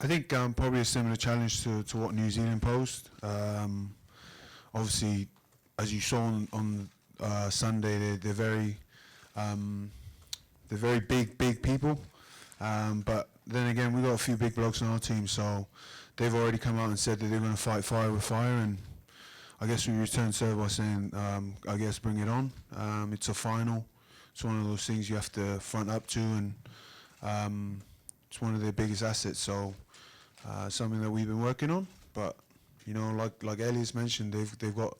I think probably a similar challenge to what New Zealand posed. Obviously, as you saw on Sunday, um, they're very big people. But then again, we got a few big blokes on our team, so they've already come out and said that they're going to fight fire with fire. And I guess we returned serve by saying, I guess bring it on. It's a final. It's one of those things you have to front up to, and it's one of their biggest assets. So something that we've been working on. But you know, like Elliot's mentioned, they've got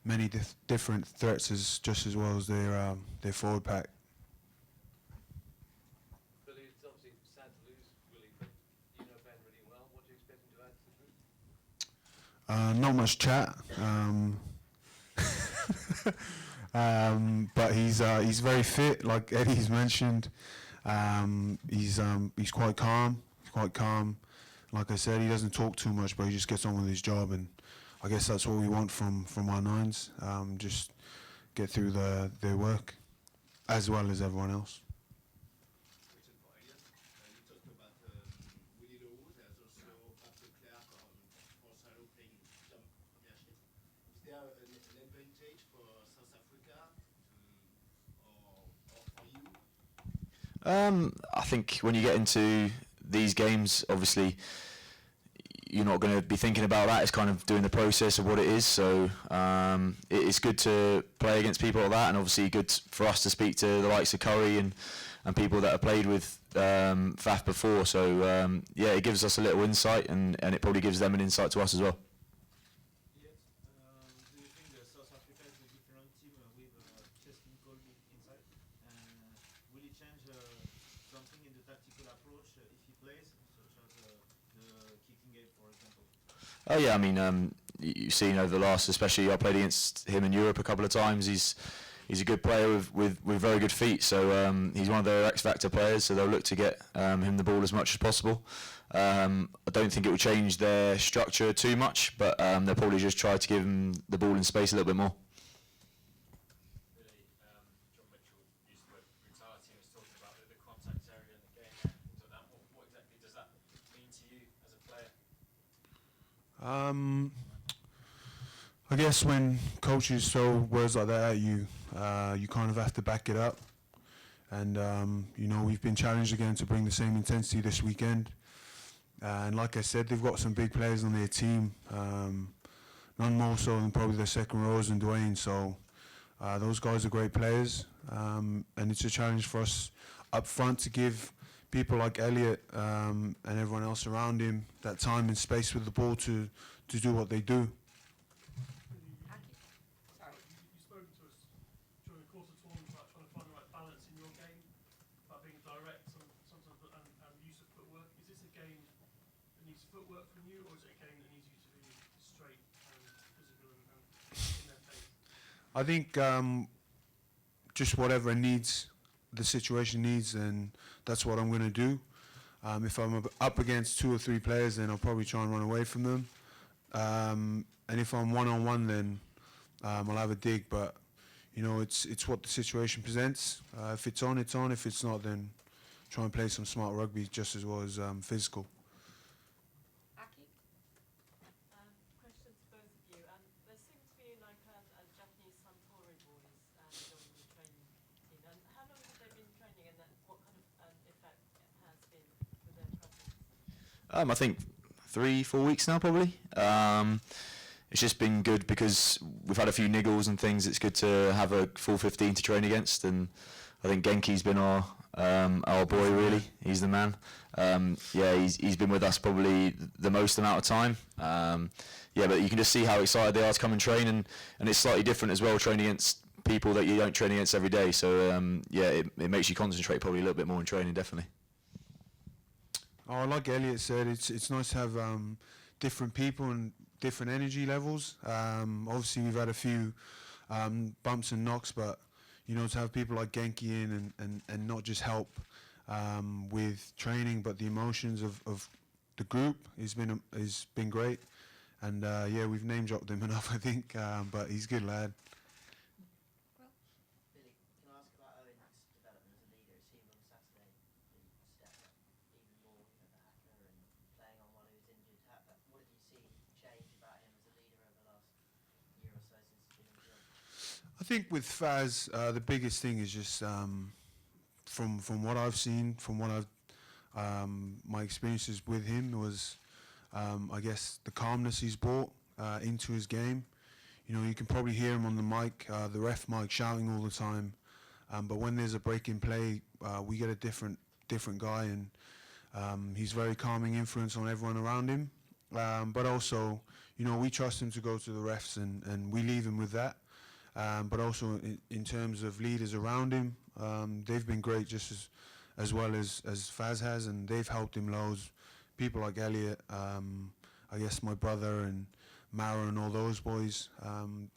many different threats just as well as their forward pack. Billy, it's obviously sad to lose Willie, but you know Ben really well. What do you expect him to add to the group? Not much chat. But he's very fit, like Eddie's mentioned. He's quite calm. He's quite calm. Like I said, he doesn't talk too much, but he just gets on with his job, and I guess that's what we want from our nines. Just get through their work, as well as everyone else. Question for Elliot. You talked about Willie Lowe. There's also Fab de Klerk for Salo playing some premiership. Is there an advantage for South Africa or for you? I think when you get into these games, obviously you're not going to be thinking about that. It's kind of doing the process of what it is. So it's good to play against people like that, and obviously good for us to speak to the likes of Curry and people that have played with Faf before. So yeah, it gives us a little insight, and it probably gives them an insight to us as well. Yes. Do you think that South Africa is a different team with Cheskin Colby inside? Will it change something in the tactical approach if he plays, such as the kicking game, for example? Oh yeah, I mean, you've seen over the last, especially I played against him in Europe a couple of times. He's a good player with very good feet. So he's one of their X Factor players. So they'll look to get him the ball as much as possible. I don't think it will change their structure too much, but they'll probably just try to give him the ball in space a little bit more. Really, John Mitchell used the word brutality and was talking about the contact area in the game and things like that. What exactly does that mean to you as a player? I guess when coaches throw words like that at you, you kind of have to back it up. And you know, we've been challenged again to bring the same intensity this weekend. And like I said, they've got some big players on their team, none more so than probably their second rows and Dwayne. So those guys are great players, and it's a challenge for us up front to give people like Elliot and everyone else around him that time and space with the ball to do what they do. Sorry. You've spoken to us during the course of tournament about trying to find the right balance in your game, about being direct sometimes and use of footwork. Is this a game that needs footwork from you, or is it a game that needs you to be straight and physical and in their face? I think just whatever the situation needs, and that's what I'm going to do. If I'm up against 2 or 3 players, then I'll probably try and run away from them. And if I'm one-on-one, then I'll have a dig. But you know, it's what the situation presents. If it's on, it's on. If it's not, then try and play some smart rugby just as well as physical. Aki? Questions for both of you. There seems to be like a Japanese Suntory boys joining the training team. And how long have they been training, and what kind of effect has been with their presence? I think 3-4 weeks now, probably. It's just been good because we've had a few niggles and things. It's good to have a full 15 to train against, and I think Genki's been our boy, really. He's the man. Yeah, he's been with us probably the most amount of time. Yeah, but you can just see how excited they are to come and train, and it's slightly different as well, training against people that you don't train against every day. So yeah, it makes you concentrate probably a little bit more in training, definitely. Oh, like Elliot said, it's nice to have different people and different energy levels. Obviously, we've had a few bumps and knocks, but you know, to have people like Genki in and not just help with training, but the emotions of the group has been great. And yeah, we've name dropped him enough, I think, but he's a good lad. Billy, can I ask about Owen's development as a leader? It seemed on Saturday that he stepped up even more, the hacker and playing I think with Faz, the biggest thing is just from what I've seen, from what I've my experiences with him was, I guess, the calmness he's brought into his game. You know, you can probably hear him on the mic, the ref mic, shouting all the time. But when there's a break in play, we get a different guy, and he's very calming influence on everyone around him. But also, you know, we trust him to go to the refs, and we leave him with that. But also in terms of leaders around him, they've been great just as well as Faz has, and they've helped him loads. People like Elliot, I guess my brother and Mara and all those boys,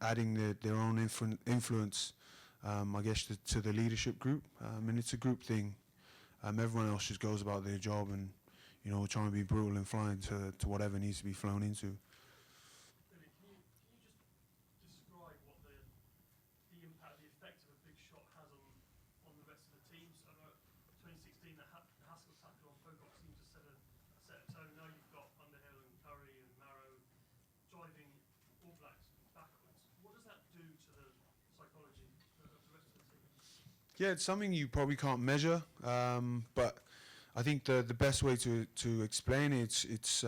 adding their own influence, I guess, to the leadership group. And it's a group thing. Everyone else just goes about their job and, you know, trying to be brutal and flying to whatever needs to be flown into. Billy, can you just describe what the impact, the effect of a big shot has on the rest of the teams? I know 2016, the Haskell tackle on Pocock seemed to set a tone. Now you've got Underhill and Curry and Marrow driving All Blacks backwards. What does that do to the psychology of the rest of the team? Yeah, it's something you probably can't measure, but I think the best way to explain it, it's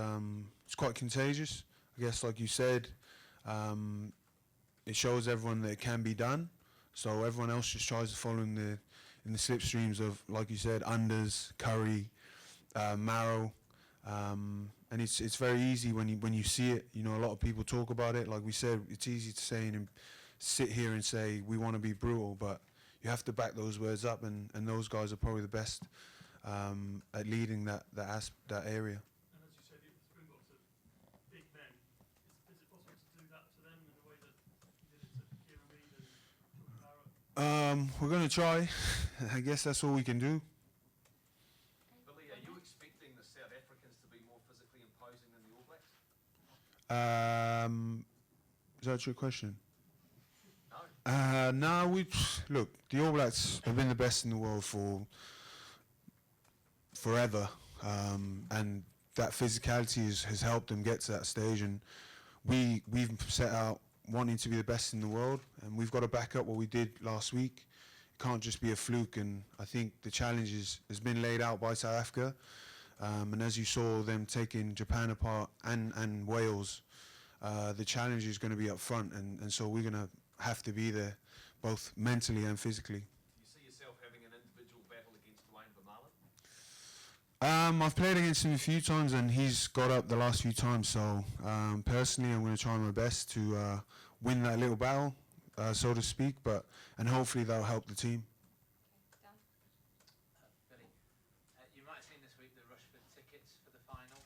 quite contagious. I guess, like you said, it shows everyone that it can be done. So everyone else just tries to follow in the slipstreams of, like you said, Unders, Curry, Marrow, and it's very easy when you see it. You know, a lot of people talk about it. Like we said, it's easy to say and sit here and say we want to be brutal, but you have to back those words up, and those guys are probably the best at leading that area. And as you said, the Springboks are big men. Is it possible to do that to them in the way that you did it to Kieran Reid and Jordan Barrett? We're going to try. I guess that's all we can do. Billy, are you expecting the South Africans to be more physically imposing than the All Blacks? Is that your question? No. No, look, the All Blacks have been the best in the world for forever, and that physicality has helped them get to that stage, and we've set out wanting to be the best in the world, and we've got to back up what we did last week. It can't just be a fluke, and I think the challenge has been laid out by South Africa, and as you saw them taking Japan apart and Wales, the challenge is going to be up front, and so we're going to have to be there, both mentally and physically. Do you see yourself having an individual battle against Dwayne Vermaelen? I've played against him a few times, and he's got up the last few times. So personally, I'm going to try my best to win that little battle, so to speak. And hopefully that'll help the team. Dan? Billy, you might have seen this week the rush for tickets for the final.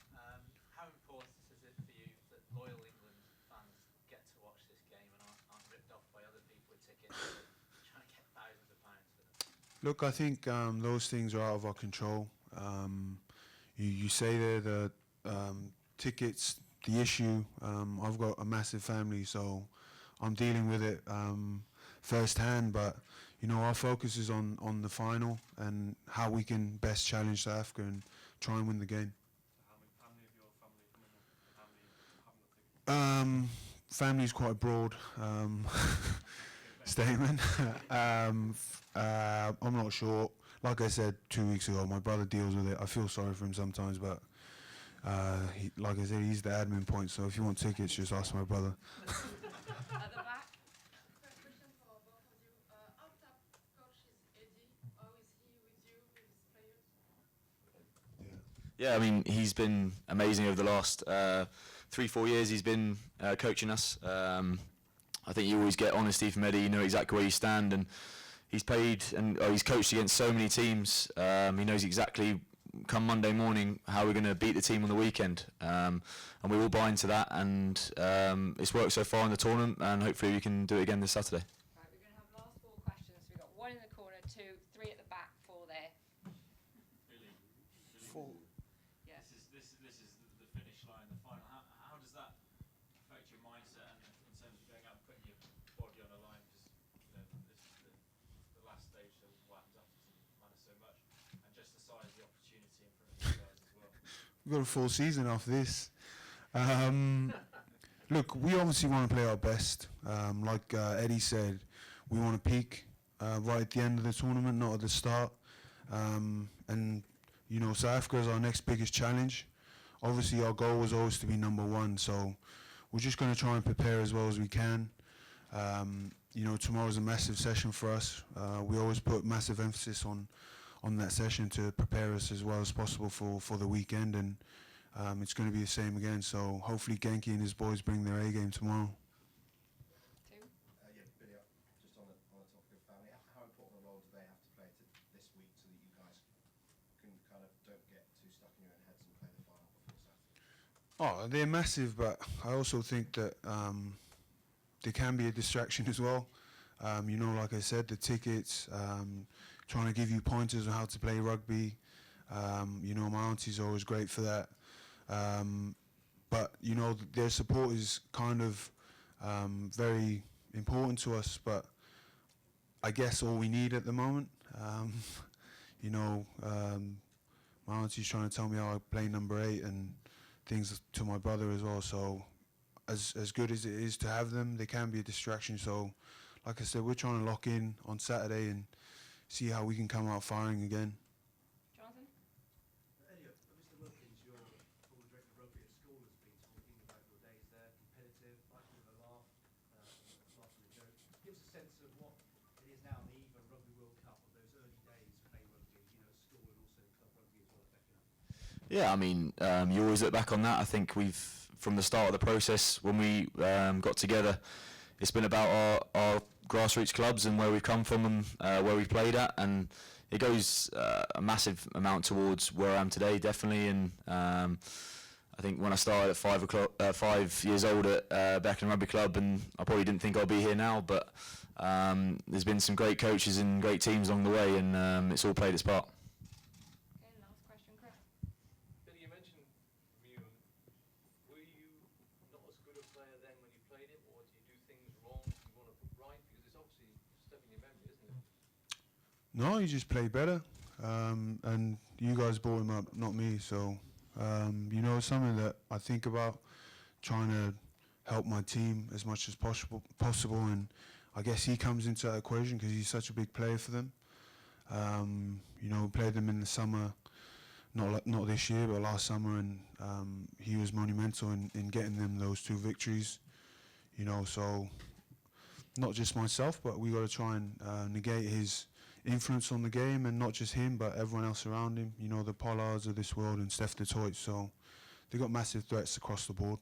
How important is it for you that loyal England fans get to watch this game and aren't ripped off by other people with tickets trying to get thousands of pounds for them? Look, I think those things are out of our control. You say there the tickets, the issue. I've got a massive family, so I'm dealing with it firsthand. But you know, our focus is on the final and how we can best challenge South Africa and try and win the game. How many of your family come in and how many haven't got tickets? Family is quite a broad statement. I'm not sure. Like I said 2 weeks ago, my brother deals with it. I feel sorry for him sometimes, but like I said, he's the admin point. So if you want tickets, just ask my brother. At the back? Question for both of you. Our top coach is Eddie. How is he with you, with his players? Yeah, I mean, he's been amazing over the last 3-4 years. He's been coaching us. I think you always get honesty from Eddie. You know exactly where you stand, and he's played and he's coached against so many teams. He knows exactly, come Monday morning, how we're going to beat the team on the weekend, and we all buy into that. And it's worked so far in the tournament, and hopefully we can do it again this Saturday. Right, we're going to have last 4 questions. We've got 1 in the corner, 2, 3 at the back, 4 there. Billy, 4. Yeah. This is the finish line, the final. How does that affect your mindset and in terms of going out and putting your body on the line? Because you know, this is the last stage, so what happens after matters so much, and just the size of the opportunity in front of you guys as well. We've got a full season after this. Look, we obviously want to play our best. Like Eddie said, we want to peak right at the end of the tournament, not at the start. And you know, South Africa is our next biggest challenge. Obviously, our goal was always to be number one, so we're just going to try and prepare as well as we can. You know, tomorrow's a massive session for us. We always put massive emphasis on that session to prepare us as well as possible for the weekend, and it's going to be the same again. So hopefully Genki and his boys bring their A game tomorrow. Two. Yeah, Billy, just on the topic of family, how important a role do they have to play this week so that you guys can kind of don't get too stuck in your own heads and play the final before Saturday? Oh, they're massive, but I also think that they can be a distraction as well. You know, like I said, the tickets, trying to give you pointers on how to play rugby. You know, my auntie's always great for that. But, you know, their support is kind of very important to us, but I guess all we need at the moment. You know, my auntie's trying to tell me how I play number 8 and things to my brother as well. So as good as it is to have them, they can be a distraction. So, like I said, we're trying to lock in on Saturday and see how we can come out firing again. Jonathan? Elliot, Mr. Wilkins, your former director of rugby at school, has been talking about your days there, competitive, like a bit of a laugh, laugh and a joke. Give us a sense of what it is now on the eve of Rugby World Cup, of those early days playing rugby, you know, at school and also club rugby as well at Beckenham. Yeah, I mean, you always look back on that. I think from the start of the process, when we got together, it's been about our grassroots clubs and where we've come from and where we've played at, and it goes a massive amount towards where I am today, definitely. And I think when I started at 5 years old at Beckenham Rugby Club, and I probably didn't think I'd be here now, but there's been some great coaches and great teams along the way, and it's all played its part. Okay, last question, Chris. Billy, you mentioned Vune. Were you not as good a player then when you played him, or do you do things wrong you want to put right? Because it's obviously stuck in your memory, isn't it? No, you just play better. And you guys brought him up, not me. So, you know, it's something that I think about, trying to help my team as much as possible. And I guess he comes into that equation because he's such a big player for them. You know, we played them in the summer, not this year, but last summer, and he was monumental in getting them those 2 victories. You know, so not just myself, but we got to try and negate his influence on the game, and not just him, but everyone else around him. You know, the Pollards of this world and Steph Detroit. So they got massive threats across the board.